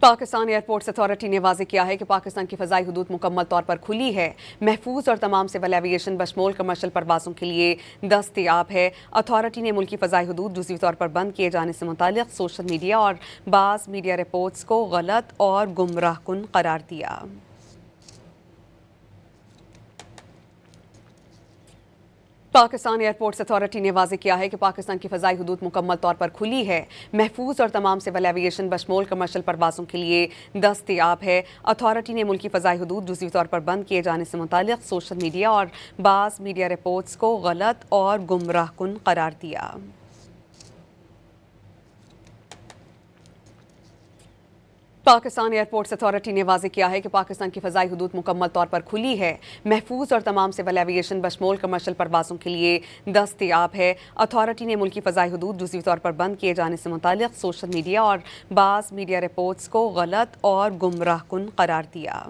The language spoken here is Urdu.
پاکستان ایئرپورٹس اتھارٹی نے واضح کیا ہے کہ پاکستان کی فضائی حدود مکمل طور پر کھلی ہے، محفوظ اور تمام سول ایویشن بشمول کمرشل پروازوں کے لیے دستیاب ہے۔ اتھارٹی نے ملکی فضائی حدود جزوی طور پر بند کیے جانے سے متعلق سوشل میڈیا اور بعض میڈیا رپورٹس کو غلط اور گمراہ کن قرار دیا۔ پاکستان ایئرپورٹس اتھارٹی نے واضح کیا ہے کہ پاکستان کی فضائی حدود مکمل طور پر کھلی ہے، محفوظ اور تمام سول ایویشن بشمول کمرشل پروازوں کے لیے دستیاب ہے۔ اتھارٹی نے ملکی فضائی حدود جزوی طور پر بند کیے جانے سے متعلق سوشل میڈیا اور بعض میڈیا رپورٹس کو غلط اور گمراہ کن قرار دیا۔ پاکستان ایئرپورٹس اتھارٹی نے واضح کیا ہے کہ پاکستان کی فضائی حدود مکمل طور پر کھلی ہے، محفوظ اور تمام سول ایویشن بشمول کمرشل پروازوں کے لیے دستیاب ہے۔ اتھارٹی نے ملکی فضائی حدود جزوی طور پر بند کیے جانے سے متعلق سوشل میڈیا اور بعض میڈیا رپورٹس کو غلط اور گمراہ کن قرار دیا۔